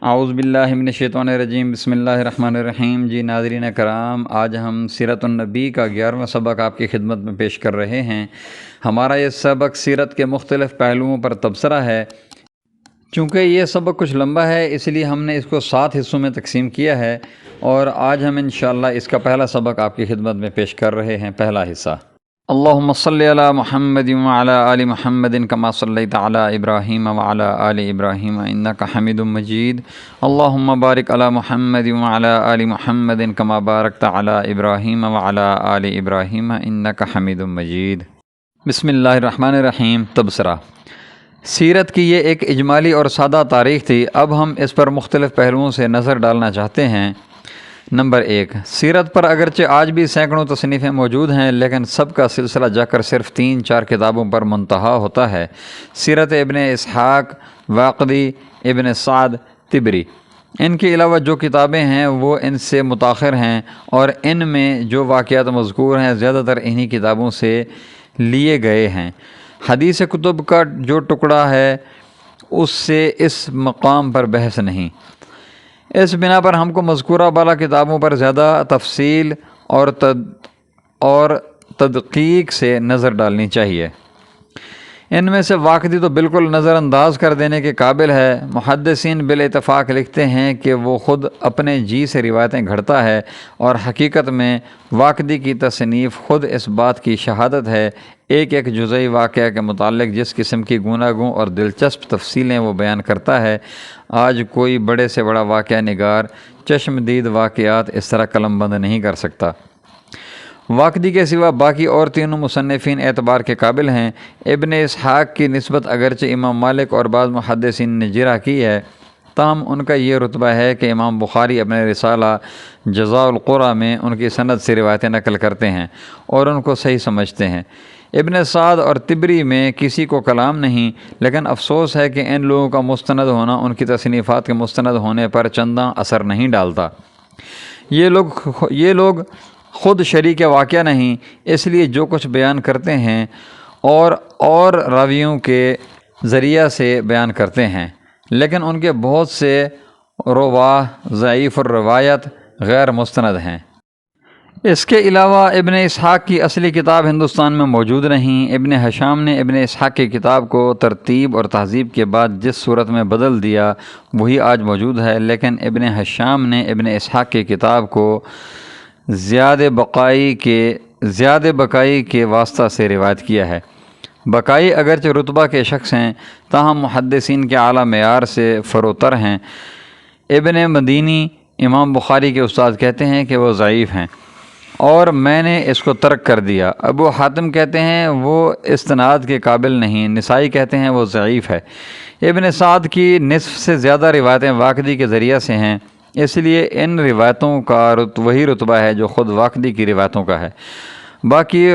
اعوذ باللہ من الشیطان الرجیم، بسم اللہ الرحمن الرحیم۔ جی ناظرین کرام، آج ہم سیرت النبی کا 11واں سبق آپ کی خدمت میں پیش کر رہے ہیں۔ ہمارا یہ سبق سیرت کے مختلف پہلوؤں پر تبصرہ ہے۔ چونکہ یہ سبق کچھ لمبا ہے، اس لیے ہم نے اس کو 7 حصوں میں تقسیم کیا ہے، اور آج ہم انشاءاللہ اس کا پہلا سبق آپ کی خدمت میں پیش کر رہے ہیں۔ پہلا حصہ: اللہم صلی علی محمد وعلی آل محمد کما صلیت علی ابراہیم وعلی آل ابراہیم انک حمید مجید۔ اللہم بارک علی محمد وعلی آل محمد کما بارکت علی ابراہیم وعلی آل ابراہیم انک حمید مجید۔ بسم اللہ الرحمن الرحیم۔ تبصرہ: سیرت کی یہ ایک اجمالی اور سادہ تاریخ تھی، اب ہم اس پر مختلف پہلوؤں سے نظر ڈالنا چاہتے ہیں۔ نمبر 1، سیرت پر اگرچہ آج بھی سینکڑوں تصنیفیں موجود ہیں، لیکن سب کا سلسلہ جا کر صرف 3-4 کتابوں پر منتہی ہوتا ہے: سیرت ابن اسحاق، واقدی، ابن سعد، طبری۔ ان کے علاوہ جو کتابیں ہیں وہ ان سے متاخر ہیں، اور ان میں جو واقعات مذکور ہیں زیادہ تر انہی کتابوں سے لیے گئے ہیں۔ حدیث کتب کا جو ٹکڑا ہے اس سے اس مقام پر بحث نہیں۔ اس بنا پر ہم کو مذکورہ بالا کتابوں پر زیادہ تفصیل اور تدقیق سے نظر ڈالنی چاہیے۔ ان میں سے واقدی تو بالکل نظر انداز کر دینے کے قابل ہے۔ محدثین بالاتفاق لکھتے ہیں کہ وہ خود اپنے جی سے روایتیں گھڑتا ہے، اور حقیقت میں واقدی کی تصنیف خود اس بات کی شہادت ہے۔ ایک جزئی واقعہ کے متعلق جس قسم کی گوناگوں اور دلچسپ تفصیلیں وہ بیان کرتا ہے، آج کوئی بڑے سے بڑا واقعہ نگار چشمدید واقعات اس طرح قلم بند نہیں کر سکتا۔ واقدی کے سوا باقی اور تینوں مصنفین اعتبار کے قابل ہیں۔ ابن اسحاق کی نسبت اگرچہ امام مالک اور بعض محدثین نے جرح کی ہے، تاہم ان کا یہ رتبہ ہے کہ امام بخاری اپنے رسالہ جزاء القرآن میں ان کی سند سے روایتیں نقل کرتے ہیں اور ان کو صحیح سمجھتے ہیں۔ ابن سعد اور طبری میں کسی کو کلام نہیں، لیکن افسوس ہے کہ ان لوگوں کا مستند ہونا ان کی تصنیفات کے مستند ہونے پر چنداں اثر نہیں ڈالتا۔ یہ لوگ خود شریک واقعہ نہیں، اس لیے جو کچھ بیان کرتے ہیں اور راویوں کے ذریعہ سے بیان کرتے ہیں، لیکن ان کے بہت سے رواہ ضعیف الروایت غیر مستند ہیں۔ اس کے علاوہ ابن اسحاق کی اصلی کتاب ہندوستان میں موجود نہیں۔ ابن ہشام نے ابن اسحاق کی کتاب کو ترتیب اور تہذیب کے بعد جس صورت میں بدل دیا وہی آج موجود ہے، لیکن ابن ہشام نے ابن اسحاق کی کتاب کو زیادہ بقائی کے واسطہ سے روایت کیا ہے۔ بقائی اگرچہ رتبہ کے شخص ہیں، تاہم محدثین کے اعلیٰ معیار سے فروتر ہیں۔ ابن مدینی امام بخاری کے استاد کہتے ہیں کہ وہ ضعیف ہیں اور میں نے اس کو ترک کر دیا۔ ابو حاتم کہتے ہیں وہ استناد کے قابل نہیں۔ نسائی کہتے ہیں وہ ضعیف ہے۔ ابن سعد کی نصف سے زیادہ روایتیں واقدی کے ذریعہ سے ہیں، اس لیے ان روایتوں کا وہی رتبہ ہے جو خود واقدی کی روایتوں کا ہے۔ باقی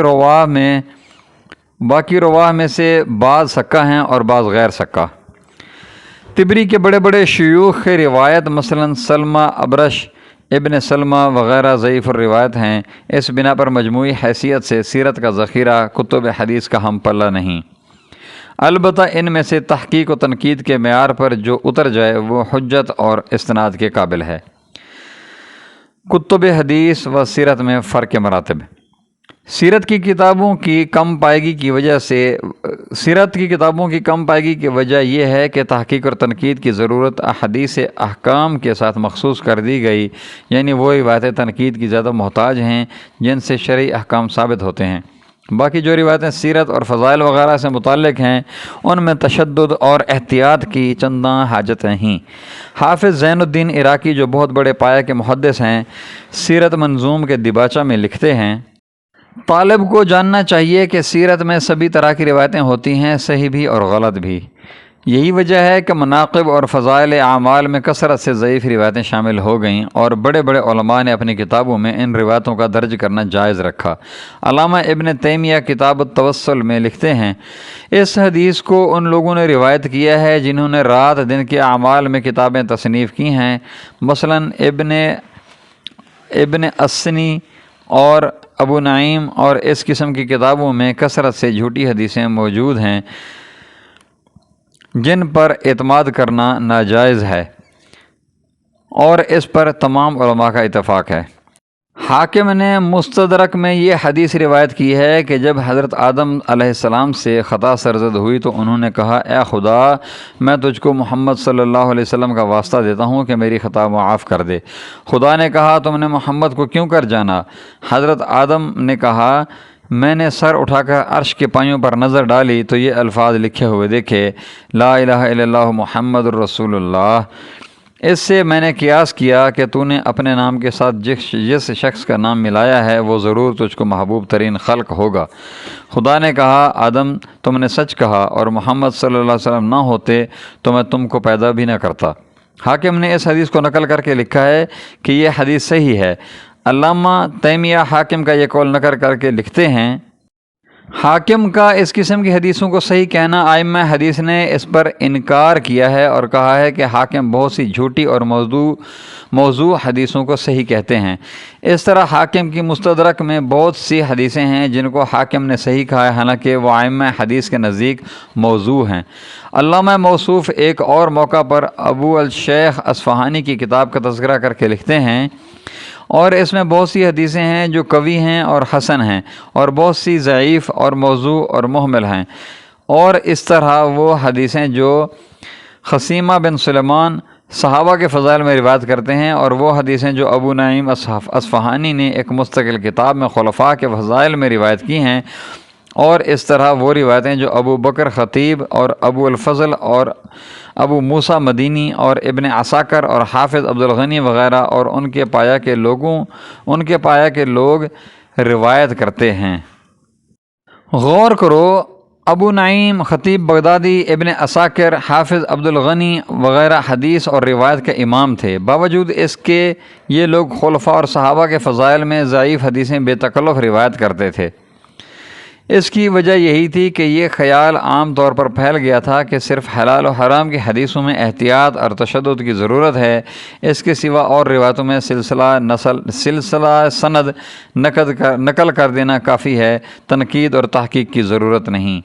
رواہ میں سے بعض سکہ ہیں اور بعض غیر سکہ۔ طبری کے بڑے بڑے شیوخ کی روایت مثلا سلمہ، ابرش، ابن سلمہ وغیرہ ضعیف الروایت ہیں۔ اس بنا پر مجموعی حیثیت سے سیرت کا ذخیرہ کتب حدیث کا ہم پلہ نہیں۔ البتہ ان میں سے تحقیق و تنقید کے معیار پر جو اتر جائے وہ حجت اور استناد کے قابل ہے۔ کتب حدیث و سیرت میں فرق مراتب: سیرت کی کتابوں کی کم پائیگی کی وجہ یہ ہے کہ تحقیق اور تنقید کی ضرورت احادیث احکام کے ساتھ مخصوص کر دی گئی، یعنی وہ روایتیں تنقید کی زیادہ محتاج ہیں جن سے شرعی احکام ثابت ہوتے ہیں۔ باقی جو روایتیں سیرت اور فضائل وغیرہ سے متعلق ہیں ان میں تشدد اور احتیاط کی چنداں حاجت نہیں۔ حافظ زین الدین عراقی جو بہت بڑے پایہ کے محدث ہیں، سیرت منظوم کے دیباچہ میں لکھتے ہیں: طالب کو جاننا چاہیے کہ سیرت میں سبھی طرح کی روایتیں ہوتی ہیں، صحیح بھی اور غلط بھی۔ یہی وجہ ہے کہ مناقب اور فضائل اعمال میں کثرت سے ضعیف روایتیں شامل ہو گئیں، اور بڑے بڑے علماء نے اپنی کتابوں میں ان روایتوں کا درج کرنا جائز رکھا۔ علامہ ابن تیمیہ کتاب التوسل میں لکھتے ہیں: اس حدیث کو ان لوگوں نے روایت کیا ہے جنہوں نے رات دن کے اعمال میں کتابیں تصنیف کی ہیں، مثلا ابن السنی اور ابو نعیم، اور اس قسم کی کتابوں میں کثرت سے جھوٹی حدیثیں موجود ہیں جن پر اعتماد کرنا ناجائز ہے۔ اور اس پر تمام علماء کا اتفاق ہے۔ حاکم نے مستدرک میں یہ حدیث روایت کی ہے کہ جب حضرت آدم علیہ السلام سے خطا سرزد ہوئی تو انہوں نے کہا، اے خدا، میں تجھ کو محمد صلی اللہ علیہ وسلم کا واسطہ دیتا ہوں کہ میری خطا معاف کر دے۔ خدا نے کہا، تم نے محمد کو کیوں کر جانا؟ حضرت آدم نے کہا، میں نے سر اٹھا کر عرش کے پائیوں پر نظر ڈالی تو یہ الفاظ لکھے ہوئے دیکھے، لا الہ الا اللہ محمد الرسول اللہ۔ اس سے میں نے قیاس کیا کہ تو نے اپنے نام کے ساتھ جس شخص کا نام ملایا ہے وہ ضرور تجھ کو محبوب ترین خلق ہوگا۔ خدا نے کہا، آدم، تم نے سچ کہا، اور محمد صلی اللہ علیہ وسلم نہ ہوتے تو میں تم کو پیدا بھی نہ کرتا۔ حاکم نے اس حدیث کو نقل کر کے لکھا ہے کہ یہ حدیث صحیح ہے۔ علامہ تیمیہ حاکم کا یہ قول نقل کر کے لکھتے ہیں، حاکم کا اس قسم کی حدیثوں کو صحیح کہنا، ائمہ حدیث نے اس پر انکار کیا ہے اور کہا ہے کہ حاکم بہت سی جھوٹی اور موضوع حدیثوں کو صحیح کہتے ہیں۔ اس طرح حاکم کی مستدرک میں بہت سی حدیثیں ہیں جن کو حاکم نے صحیح کہا ہے، حالانکہ وہ ائمہ حدیث کے نزدیک موضوع ہیں۔ علامہ موصوف ایک اور موقع پر ابو الشیخ اصفہانی کی کتاب کا تذکرہ کر کے لکھتے ہیں، اور اس میں بہت سی حدیثیں ہیں جو قوی ہیں اور حسن ہیں، اور بہت سی ضعیف اور موضوع اور مہمل ہیں، اور اس طرح وہ حدیثیں جو خصیمہ بن سلیمان صحابہ کے فضائل میں روایت کرتے ہیں، اور وہ حدیثیں جو ابو نعیم اصفہانی نے ایک مستقل کتاب میں خلفاء کے فضائل میں روایت کی ہیں، اور اس طرح وہ روایتیں جو ابو بکر خطیب اور ابو الفضل اور ابو موسیٰ مدینی اور ابن عساکر اور حافظ عبدالغنی وغیرہ اور ان کے پایا کے لوگ روایت کرتے ہیں۔ غور کرو، ابو نعیم خطیب بغدادی، ابن عساکر، حافظ عبدالغنی وغیرہ حدیث اور روایت کے امام تھے، باوجود اس کے یہ لوگ خلفاء اور صحابہ کے فضائل میں ضعیف حدیثیں بے تکلف روایت کرتے تھے۔ اس کی وجہ یہی تھی کہ یہ خیال عام طور پر پھیل گیا تھا کہ صرف حلال و حرام کی حدیثوں میں احتیاط اور تشدد کی ضرورت ہے، اس کے سوا اور روایتوں میں سلسلہ سند نقل کر دینا کافی ہے، تنقید اور تحقیق کی ضرورت نہیں۔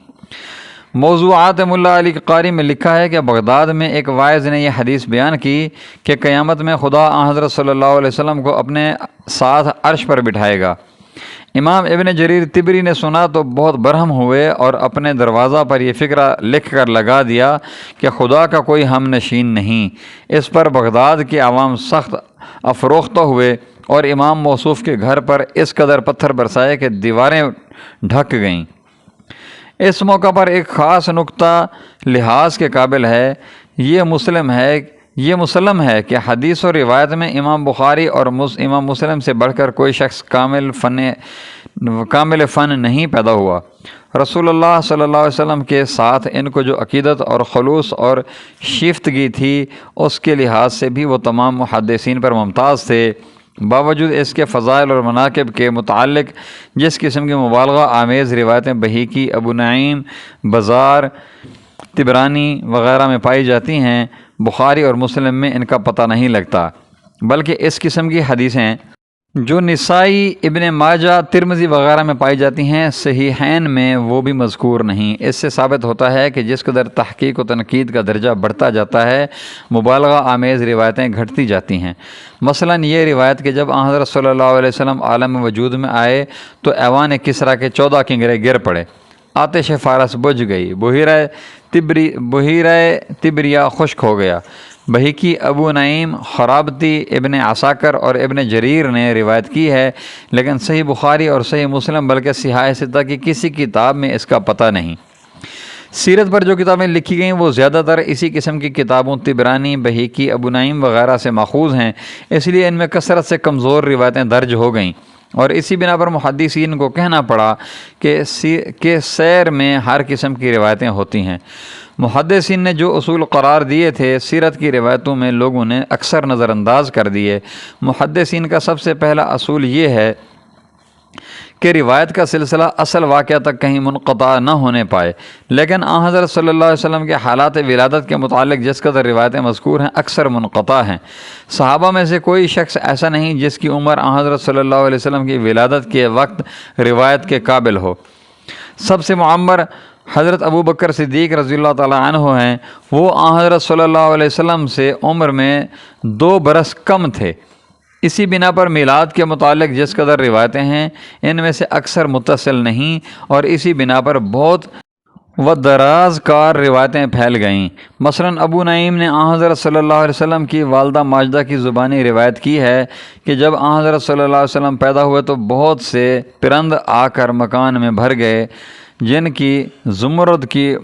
موضوعات ملا علی قاری میں لکھا ہے کہ بغداد میں ایک واعظ نے یہ حدیث بیان کی کہ قیامت میں خدا حضرت صلی اللہ علیہ وسلم کو اپنے ساتھ عرش پر بٹھائے گا۔ امام ابن جریر طبری نے سنا تو بہت برہم ہوئے اور اپنے دروازہ پر یہ فقرہ لکھ کر لگا دیا کہ خدا کا کوئی ہم نشین نہیں۔ اس پر بغداد کے عوام سخت افروختہ ہوئے اور امام موصوف کے گھر پر اس قدر پتھر برسائے کہ دیواریں ڈھک گئیں۔ اس موقع پر ایک خاص نقطہ لحاظ کے قابل ہے، یہ مسلم ہے کہ حدیث و روایت میں امام بخاری اور امام مسلم سے بڑھ کر کوئی شخص کامل فن نہیں پیدا ہوا۔ رسول اللہ صلی اللہ علیہ وسلم کے ساتھ ان کو جو عقیدت اور خلوص اور شیفتگی تھی، اس کے لحاظ سے بھی وہ تمام محدثین پر ممتاز تھے۔ باوجود اس کے فضائل اور مناقب کے متعلق جس قسم کی مبالغہ آمیز روایتیں بہیقی، ابو نعیم، بزار، طبرانی وغیرہ میں پائی جاتی ہیں، بخاری اور مسلم میں ان کا پتہ نہیں لگتا، بلکہ اس قسم کی حدیثیں جو نسائی، ابن ماجہ، ترمذی وغیرہ میں پائی جاتی ہیں، صحیحین میں وہ بھی مذکور نہیں۔ اس سے ثابت ہوتا ہے کہ جس قدر تحقیق و تنقید کا درجہ بڑھتا جاتا ہے، مبالغہ آمیز روایتیں گھٹتی جاتی ہیں۔ مثلاً یہ روایت کہ جب حضرت صلی اللہ علیہ وسلم عالم وجود میں آئے تو ایوان کسریٰ کے 14 کنگرے گر پڑے، آتش فارس بجھ گئی، بحیرہ تبریہ خشک ہو گیا۔ بہیقی، ابو نعیم، خرابتی، ابن عساکر اور ابن جریر نے روایت کی ہے، لیکن صحیح بخاری اور صحیح مسلم بلکہ صحاح ستہ کی کسی کتاب میں اس کا پتہ نہیں۔ سیرت پر جو کتابیں لکھی گئیں وہ زیادہ تر اسی قسم کی کتابوں طبرانی، بہیقی، ابو نعیم وغیرہ سے ماخوذ ہیں، اس لیے ان میں کثرت سے کمزور روایتیں درج ہو گئیں، اور اسی بنا پر محدثین کو کہنا پڑا کہ سیر میں ہر قسم کی روایتیں ہوتی ہیں۔ محدثین نے جو اصول قرار دیے تھے، سیرت کی روایتوں میں لوگوں نے اکثر نظر انداز کر دیے۔ محدثین کا سب سے پہلا اصول یہ ہے کہ روایت کا سلسلہ اصل واقعہ تک کہیں منقطع نہ ہونے پائے، لیکن حضرت صلی اللہ علیہ وسلم کے حالات ولادت کے متعلق جس قدر روایتیں مذکور ہیں اکثر منقطع ہیں۔ صحابہ میں سے کوئی شخص ایسا نہیں جس کی عمر حضرت صلی اللہ علیہ وسلم کی ولادت کے وقت روایت کے قابل ہو۔ سب سے معمر حضرت ابو بکر صدیق رضی اللہ تعالیٰ عنہ ہیں، وہ آن حضرت صلی اللہ علیہ وسلم سے عمر میں 2 برس کم تھے۔ اسی بنا پر میلاد کے متعلق جس قدر روایتیں ہیں ان میں سے اکثر متصل نہیں، اور اسی بنا پر بہت و دراز کار روایتیں پھیل گئیں۔ مثلاً ابو نعیم نے آن حضرت صلی اللہ علیہ وسلم کی والدہ ماجدہ کی زبانی روایت کی ہے کہ جب آن حضرت صلی اللہ علیہ وسلم پیدا ہوئے تو بہت سے پرند آ کر مکان میں بھر گئے، جن کی زمرد کی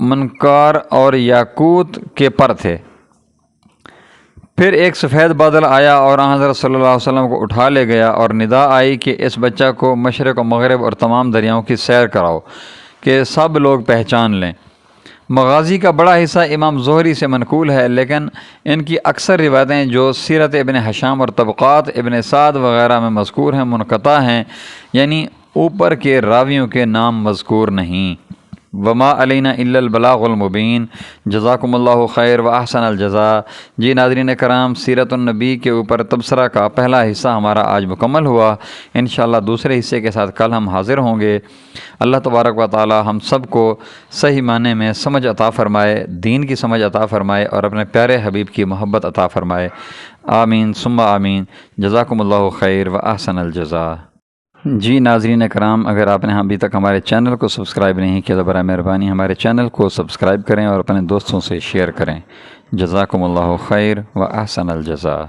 منقار اور یاقوت کے پر تھے۔ پھر ایک سفید بادل آیا اور آن حضرت صلی اللہ علیہ وسلم کو اٹھا لے گیا، اور ندا آئی کہ اس بچہ کو مشرق و مغرب اور تمام دریاؤں کی سیر کراؤ کہ سب لوگ پہچان لیں۔ مغازی کا بڑا حصہ امام زہری سے منقول ہے، لیکن ان کی اکثر روایتیں جو سیرت ابن ہشام اور طبقات ابن سعد وغیرہ میں مذکور ہیں منقطع ہیں، یعنی اوپر کے راویوں کے نام مذکور نہیں۔ وما علینا الا البلاغ المبین۔ جزاکم اللہ خیر و احسن الجزاء۔ جی ناظرین کرام، سیرت النبی کے اوپر تبصرہ کا پہلا حصہ ہمارا آج مکمل ہوا۔ انشاءاللہ دوسرے حصے کے ساتھ کل ہم حاضر ہوں گے۔ اللہ تبارک و تعالی ہم سب کو صحیح معنی میں سمجھ عطا فرمائے، دین کی سمجھ عطا فرمائے، اور اپنے پیارے حبیب کی محبت عطا فرمائے۔ آمین ثم آمین۔ جزاکم اللہ خیر و احسن الجزاء۔ جی ناظرین کرام، اگر آپ نے ابھی تک ہمارے چینل کو سبسکرائب نہیں کیا تو برائے مہربانی ہمارے چینل کو سبسکرائب کریں اور اپنے دوستوں سے شیئر کریں۔ جزاکم اللہ خیر و احسن الجزاء۔